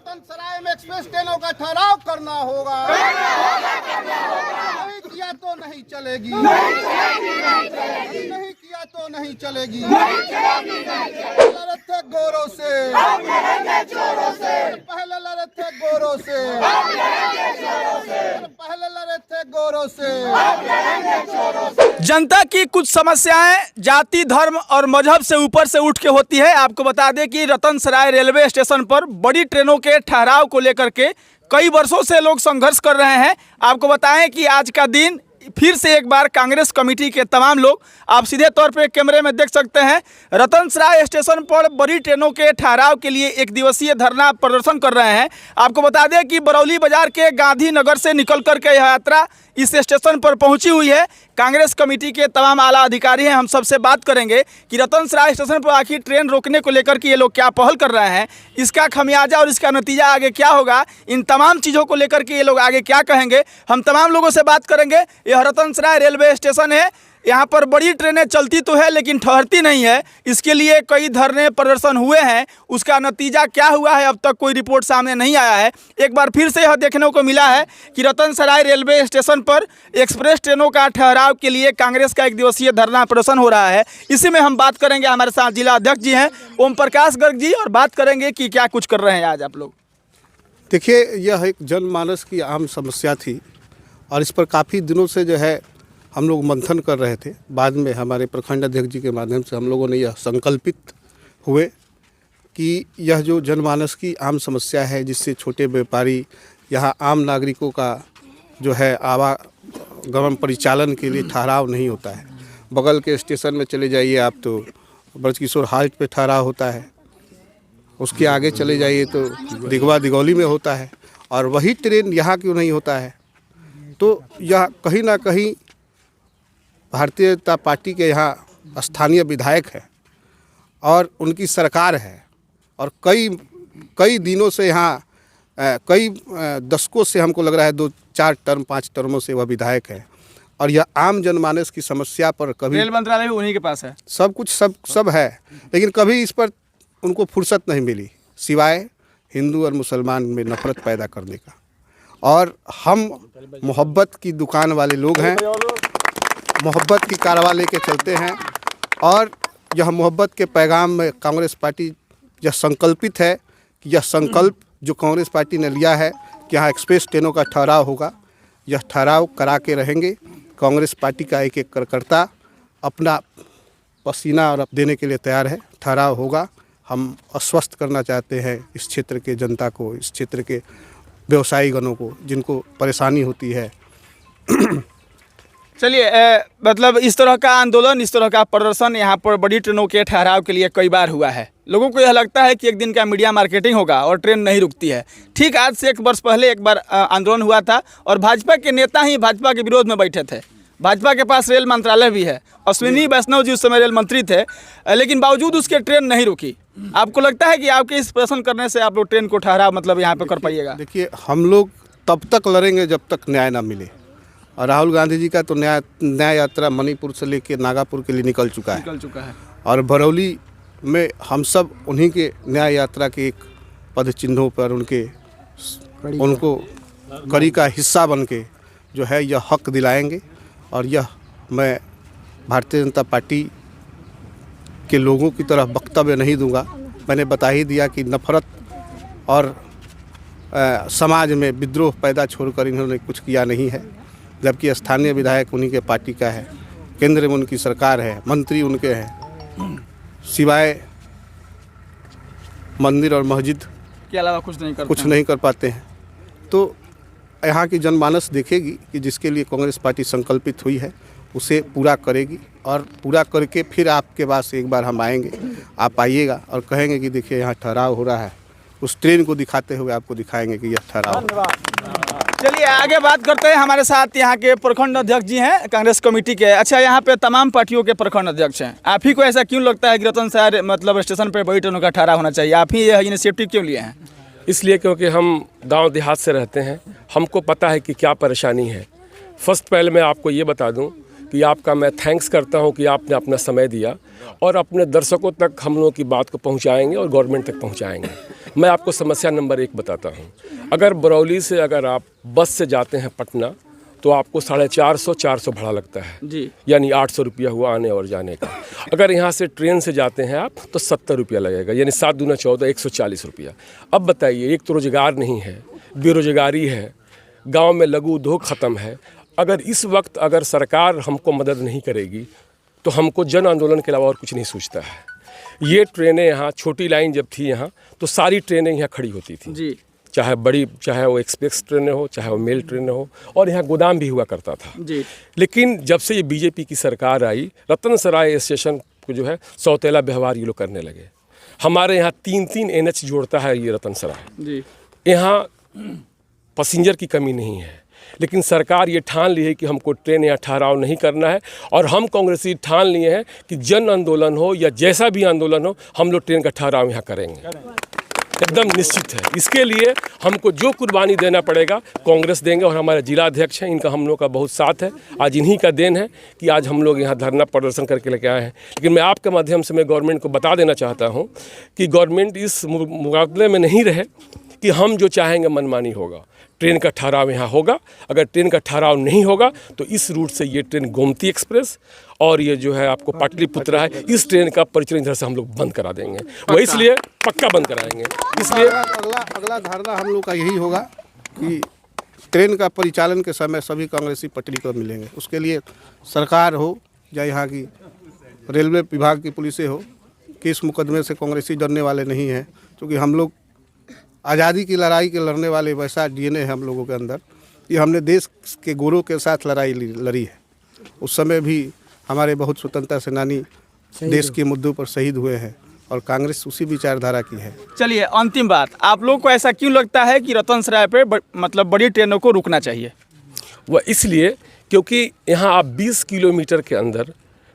रतन सराय में एक्सप्रेस ट्रेनों का ठहराव करना होगा। नहीं किया तो नहीं चलेगी, नहीं किया तो नहीं चलेगी। लड़े थे गोरों से, पहले लड़े थे गोरों से, पहले लड़े थे गोरों से। जनता की कुछ समस्याएं जाति, धर्म और मजहब से ऊपर से उठ के होती है। आपको बता दें कि रतन सराय रेलवे स्टेशन पर बड़ी ट्रेनों के ठहराव को लेकर के कई वर्षों से लोग संघर्ष कर रहे हैं। आपको बताएं कि आज का दिन फिर से एक बार कांग्रेस कमेटी के तमाम लोग, आप सीधे तौर पे कैमरे में देख सकते हैं, रतन सराय स्टेशन पर बड़ी ट्रेनों के ठहराव के लिए एक दिवसीय धरना प्रदर्शन कर रहे हैं। आपको बता दें कि बरौली बाजार के गांधी नगर से निकल करके यह यात्रा इस स्टेशन पर पहुंची हुई है। कांग्रेस कमेटी के तमाम आला अधिकारी हैं, हम सबसे बात करेंगे कि रतन सराय स्टेशन पर आखिर ट्रेन रोकने को लेकर के ये लोग क्या पहल कर रहे हैं, इसका खमियाजा और इसका नतीजा आगे क्या होगा, इन तमाम चीज़ों को लेकर के ये लोग आगे क्या कहेंगे, हम तमाम लोगों से बात करेंगे। यह रतन सराय रेलवे स्टेशन है, यहाँ पर बड़ी ट्रेनें चलती तो है लेकिन ठहरती नहीं है। इसके लिए कई धरने प्रदर्शन हुए हैं, उसका नतीजा क्या हुआ है अब तक कोई रिपोर्ट सामने नहीं आया है। एक बार फिर से यह देखने को मिला है कि रतन सराय रेलवे स्टेशन पर एक्सप्रेस ट्रेनों का ठहराव के लिए कांग्रेस का एक दिवसीय धरना प्रदर्शन हो रहा है। इसी में हम बात करेंगे, हमारे साथ जिला अध्यक्ष जी हैं ओम प्रकाश गर्ग जी, और बात करेंगे कि क्या कुछ कर रहे हैं आज आप लोग। देखिए, यह एक जनमानस की आम समस्या थी और इस पर काफ़ी दिनों से जो है हम लोग मंथन कर रहे थे। बाद में हमारे प्रखंड अध्यक्ष जी के माध्यम से हम लोगों ने यह संकल्पित हुए कि यह जो जनमानस की आम समस्या है, जिससे छोटे व्यापारी, यहाँ आम नागरिकों का जो है आवागमन परिचालन के लिए ठहराव नहीं होता है। बगल के स्टेशन में चले जाइए आप तो ब्रजकिशोर हाल्ट पे ठहराव होता है, उसके आगे चले जाइए तो दिगवा दिगौली में होता है, और वही ट्रेन यहाँ क्यों नहीं होता है। तो यह कहीं ना कहीं भारतीय जनता पार्टी के यहाँ स्थानीय विधायक है और उनकी सरकार है, और कई दिनों से यहाँ कई दशकों से हमको लग रहा है 2-4 टर्म 5 टर्मों से वह विधायक है, और यह आम जनमानस की समस्या पर कभी, रेल मंत्रालय भी उन्हीं के पास है, सब कुछ सब है, लेकिन कभी इस पर उनको फुर्सत नहीं मिली सिवाय हिंदू और मुसलमान में नफरत पैदा करने का। और हम मोहब्बत की दुकान वाले लोग हैं, मोहब्बत की कारवा लेके चलते हैं, और यह मोहब्बत के पैगाम में कांग्रेस पार्टी यह संकल्पित है कि यह संकल्प जो कांग्रेस पार्टी ने लिया है कि यहाँ एक्सप्रेस ट्रेनों का ठहराव होगा, यह ठहराव करा के रहेंगे। कांग्रेस पार्टी का एक कार्यकर्ता अपना पसीना और देने के लिए तैयार है, ठहराव होगा। हम आश्वस्त करना चाहते हैं इस क्षेत्र के जनता को, इस क्षेत्र के व्यवसायीगणों को जिनको परेशानी होती है। चलिए, मतलब इस तरह का आंदोलन, इस तरह का प्रदर्शन यहाँ पर बड़ी ट्रेनों के ठहराव के लिए कई बार हुआ है। लोगों को यह लगता है कि एक दिन का मीडिया मार्केटिंग होगा और ट्रेन नहीं रुकती है। ठीक आज से 1 वर्ष पहले एक बार आंदोलन हुआ था और भाजपा के नेता ही भाजपा के विरोध में बैठे थे। भाजपा के पास रेल मंत्रालय भी है, अश्विनी वैष्णव जी उस समय रेल मंत्री थे, लेकिन बावजूद उसके ट्रेन नहीं रुकी। आपको लगता है कि आपके इस प्रदर्शन करने से आप लोग ट्रेन को ठहराव मतलब यहाँ पे कर पाइएगा? देखिए, हम लोग तब तक लड़ेंगे जब तक न्याय ना मिले, और राहुल गांधी जी का तो न्याय यात्रा मणिपुर से लेकर नागापुर के लिए निकल चुका है, और बरौली में हम सब उन्हीं के न्याय यात्रा के एक पद चिन्हों पर उनको कड़ी का हिस्सा बन के जो है यह हक दिलाएंगे। और यह मैं भारतीय जनता पार्टी के लोगों की तरफ वक्तव्य नहीं दूंगा। मैंने बता ही दिया कि नफरत और समाज में विद्रोह पैदा छोड़कर इन्होंने कुछ किया नहीं है, जबकि स्थानीय विधायक उन्हीं के पार्टी का है, केंद्र में उनकी सरकार है, मंत्री उनके हैं, सिवाय मंदिर और मस्जिद के अलावा कुछ नहीं कर पाते हैं। तो यहाँ की जनमानस देखेगी कि जिसके लिए कांग्रेस पार्टी संकल्पित हुई है उसे पूरा करेगी, और पूरा करके फिर आपके पास एक बार हम आएंगे, आप आइएगा और कहेंगे कि देखिए यहाँ ठहराव हो रहा है। उस ट्रेन को दिखाते हुए आपको दिखाएंगे कि यह ठहराव। चलिए आगे बात करते हैं। हमारे साथ यहाँ के प्रखंड अध्यक्ष जी हैं कांग्रेस कमेटी के। अच्छा, यहाँ पे तमाम पार्टियों के प्रखंड अध्यक्ष हैं, आप ही को ऐसा क्यों लगता है कि रतन सराय मतलब स्टेशन पर बड़ी ट्रेनों का ठहराव होना चाहिए? आप ही यह इनिशिएटिव क्यों लिए हैं? इसलिए क्योंकि हम गांव देहात से रहते हैं, हमको पता है कि क्या परेशानी है। फर्स्ट पहले मैं आपको ये बता दूं कि आपका मैं थैंक्स करता हूं कि आपने अपना समय दिया और अपने दर्शकों तक हम लोगों की बात को पहुंचाएंगे और गवर्नमेंट तक पहुंचाएंगे। मैं आपको समस्या नंबर 1 बताता हूँ। अगर बरौली से अगर आप बस से जाते हैं पटना तो आपको 450 भाड़ा लगता है जी, यानी 800 रुपया हुआ आने और जाने का। अगर यहाँ से ट्रेन से जाते हैं आप तो 70 रुपया लगेगा, यानी 7 दूना 14, 140 रुपया। अब बताइए, एक तो रोजगार नहीं है, बेरोजगारी है, गांव में लघु उद्योग ख़त्म है। अगर इस वक्त अगर सरकार हमको मदद नहीं करेगी तो हमको जन आंदोलन के अलावा और कुछ नहीं सूझता है। ये ट्रेनें यहाँ, छोटी लाइन जब थी यहाँ तो सारी ट्रेनें यहाँ खड़ी होती थी जी, चाहे वो एक्सप्रेस ट्रेनें हो, चाहे वो मेल ट्रेनें हो, और यहाँ गोदाम भी हुआ करता था जी। लेकिन जब से ये बीजेपी की सरकार आई, रतन सराय स्टेशन को जो है सौतेला व्यवहार ये लोग करने लगे। हमारे यहाँ 3 NH जोड़ता है ये रतन सराय। जी, यहाँ पैसेंजर की कमी नहीं है, लेकिन सरकार ये ठान ली है कि हमको ट्रेन यहाँ ठहराव नहीं करना है, और हम कांग्रेसी ठान लिए हैं कि जन आंदोलन हो या जैसा भी आंदोलन हो, हम लोग ट्रेन का ठहराव यहाँ करेंगे, एकदम निश्चित है। इसके लिए हमको जो कुर्बानी देना पड़ेगा कांग्रेस देंगे, और हमारे जिला अध्यक्ष हैं, इनका हम लोग का बहुत साथ है। आज इन्हीं का देन है कि आज हम लोग यहाँ धरना प्रदर्शन करके लेके आए हैं। लेकिन मैं आपके माध्यम से मैं गवर्नमेंट को बता देना चाहता हूँ कि गवर्नमेंट इस मुकाबले में नहीं रहे कि हम जो चाहेंगे मनमानी होगा। ट्रेन का ठहराव यहाँ होगा। अगर ट्रेन का ठहराव नहीं होगा तो इस रूट से ये ट्रेन गोमती एक्सप्रेस और ये जो है आपको पाटलिपुत्र है, इस ट्रेन का परिचालन इधर से हम लोग बंद करा देंगे। वो इसलिए पक्का बंद कराएंगे। इसलिए अगला धारणा हम लोग का यही होगा कि ट्रेन का परिचालन के समय सभी कांग्रेसी पटरी को मिलेंगे। उसके लिए सरकार हो या यहाँ की रेलवे विभाग की पुलिसें हो, कि इस मुकदमे से कांग्रेसी डरने वाले नहीं हैं, क्योंकि हम लोग आज़ादी की लड़ाई के लड़ने वाले वैसा DNA है हम लोगों के अंदर। ये हमने देश के गोरों के साथ लड़ाई लड़ी है। उस समय भी हमारे बहुत स्वतंत्रता सेनानी देश के मुद्दों पर शहीद हुए हैं, और कांग्रेस उसी विचारधारा की है। चलिए, अंतिम बात, आप लोग को ऐसा क्यों लगता है कि रतन सराय पे मतलब बड़ी ट्रेनों को रुकना चाहिए? वह इसलिए क्योंकि यहाँ आप 20 किलोमीटर के अंदर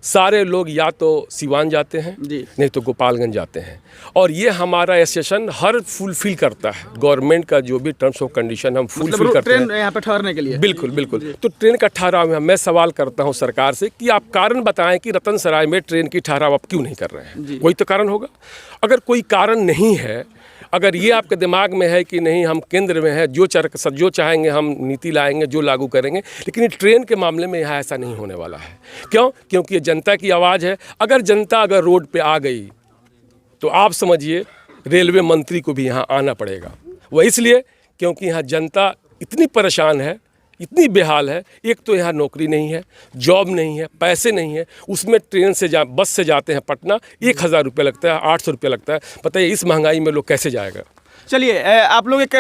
सारे लोग या तो सिवान जाते हैं जी, नहीं तो गोपालगंज जाते हैं, और ये हमारा स्टेशन हर फुलफिल करता है गवर्नमेंट का जो भी टर्म्स ऑफ कंडीशन हम फुलफिल करते हैं ट्रेन यहाँ पे ठहरने के लिए। बिल्कुल बिल्कुल। तो ट्रेन का ठहराव है। मैं सवाल करता हूँ सरकार से कि आप कारण बताएं कि रतन सराय में ट्रेन की ठहराव आप क्यों नहीं कर रहे हैं? कोई तो कारण होगा। अगर कोई कारण नहीं है, अगर ये आपके दिमाग में है कि नहीं हम केंद्र में है, जो चाहेंगे हम नीति लाएंगे, जो लागू करेंगे, लेकिन ये ट्रेन के मामले में यहाँ ऐसा नहीं होने वाला है। क्यों? क्योंकि ये जनता की आवाज़ है। अगर जनता अगर रोड पे आ गई तो आप समझिए रेलवे मंत्री को भी यहाँ आना पड़ेगा। वह इसलिए क्योंकि यहाँ जनता इतनी परेशान है, इतनी बेहाल है। एक तो यहाँ नौकरी नहीं है, जॉब नहीं है, पैसे नहीं है, उसमें ट्रेन से बस से जाते हैं पटना 1000 रुपये लगता है, 800 रुपये लगता है। बताइए इस महंगाई में लोग कैसे जाएगा? चलिए, आप लोग एक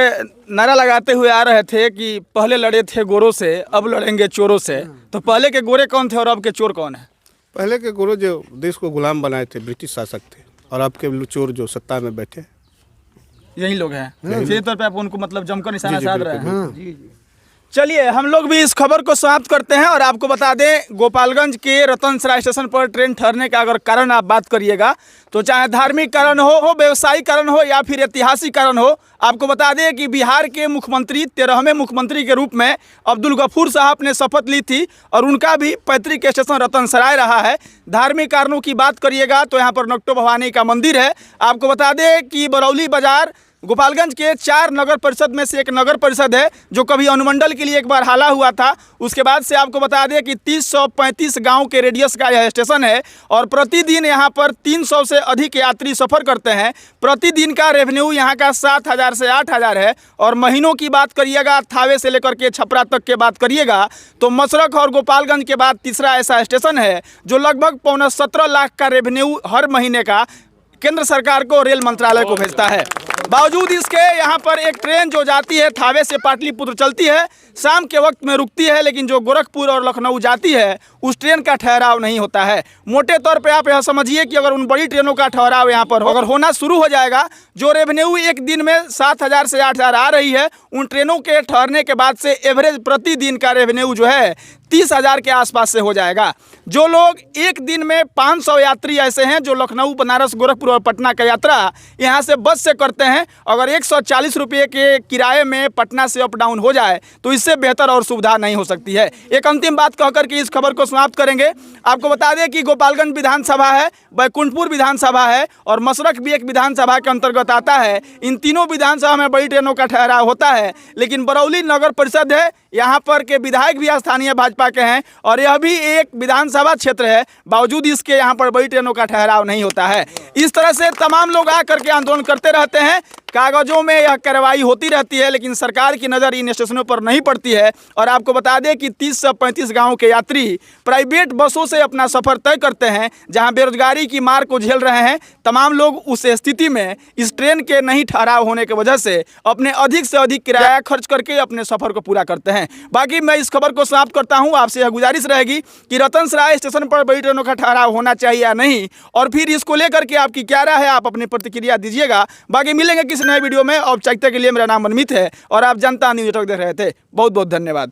नारा लगाते हुए आ रहे थे कि पहले लड़े थे गोरों से, अब लड़ेंगे चोरों से। तो पहले के गोरे कौन थे और अब के चोर कौन है? पहले के गोरे जो देश को गुलाम बनाए थे ब्रिटिश शासक थे, और अब के चोर जो सत्ता में बैठे यही लोग हैं। सीधे तौर पे आप उनको मतलब जमकर निशाना साध रहे हैं। चलिए, हम लोग भी इस खबर को समाप्त करते हैं और आपको बता दें, गोपालगंज के रतन सराय स्टेशन पर ट्रेन ठहरने का अगर कारण आप बात करिएगा तो चाहे धार्मिक कारण हो व्यवसायिक कारण हो या फिर ऐतिहासिक कारण हो, आपको बता दें कि बिहार के मुख्यमंत्री 13वें मुख्यमंत्री के रूप में अब्दुल गफूर साहब ने शपथ ली थी और उनका भी पैतृक स्टेशन रतन सराय रहा है। धार्मिक कारणों की बात करिएगा तो यहाँ पर नकटो भवानी का मंदिर है। आपको बता दें कि बरौली बाजार गोपालगंज के 4 नगर परिषद में से एक नगर परिषद है जो कभी अनुमंडल के लिए एक बार हाला हुआ था। उसके बाद से आपको बता दें कि 335 गांव के रेडियस का यह स्टेशन है और प्रतिदिन यहां पर 300 से अधिक यात्री सफ़र करते हैं। प्रतिदिन का रेवेन्यू यहां का 7000 से 8000 है। और महीनों की बात करिएगा, थावे से लेकर के छपरा तक के बात करिएगा तो मसरख और गोपालगंज के बाद तीसरा ऐसा स्टेशन है जो लगभग 17.25 लाख का रेवेन्यू हर महीने का केंद्र सरकार को रेल मंत्रालय को भेजता है। बावजूद इसके यहाँ पर एक ट्रेन जो जाती है थावे से पाटलिपुत्र चलती है, शाम के वक्त में रुकती है, लेकिन जो गोरखपुर और लखनऊ जाती है उस ट्रेन का ठहराव नहीं होता है। मोटे तौर पे आप यह समझिए कि अगर उन बड़ी ट्रेनों का ठहराव यहाँ पर अगर होना शुरू हो जाएगा, जो रेवेन्यू एक दिन में 7000 से 8000 आ रही है, उन ट्रेनों के ठहरने के बाद से एवरेज प्रतिदिन का रेवेन्यू जो है 30,000 के आसपास से हो जाएगा। जो लोग एक दिन में 500 यात्री ऐसे हैं जो लखनऊ, बनारस, गोरखपुर और पटना का यात्रा यहाँ से बस से करते हैं, अगर 140 रुपये के किराए में पटना से अप डाउन हो जाए तो इससे बेहतर और सुविधा नहीं हो सकती है। एक अंतिम बात कहकर के इस खबर को समाप्त करेंगे। आपको बता दें कि गोपालगंज विधानसभा है, बैकुंठपुर विधानसभा है और मसरख भी एक विधानसभा के अंतर्गत आता है। इन तीनों विधानसभा में बड़ी ट्रेनों का ठहराव होता है, लेकिन बरौली नगर परिषद है, यहाँ पर के विधायक भी स्थानीय भाजपा के हैं और यह भी एक विधानसभा क्षेत्र है, बावजूद इसके यहाँ पर बड़ी ट्रेनों का ठहराव नहीं होता है। इस तरह से तमाम लोग आकर के आंदोलन करते रहते हैं, कागजों में यह कार्रवाई होती रहती है, लेकिन सरकार की नज़र इन स्टेशनों पर नहीं पड़ती है। और आपको बता दें कि 30 से 35 गाँव के यात्री प्राइवेट बसों से अपना सफ़र तय करते हैं, जहां बेरोजगारी की मार को झेल रहे हैं। तमाम लोग उस स्थिति में इस ट्रेन के नहीं ठहराव होने की वजह से अपने अधिक से अधिक किराया खर्च करके अपने सफ़र को पूरा करते हैं। बाकी मैं इस खबर को समाप्त करता हूँ। आपसे यह गुजारिश रहेगी कि रतन सराय स्टेशन पर बड़ी ट्रेनों का ठहराव होना चाहिए या नहीं, और फिर इसको लेकर के आपकी क्या राय है, आप अपनी प्रतिक्रिया दीजिएगा। बाकी मिलेंगे किसी नए वीडियो में। औपचारिकता के लिए मेरा नाम मनमीत है और आप जनता न्यूज़ नेटवर्क देख रहे थे। बहुत बहुत धन्यवाद।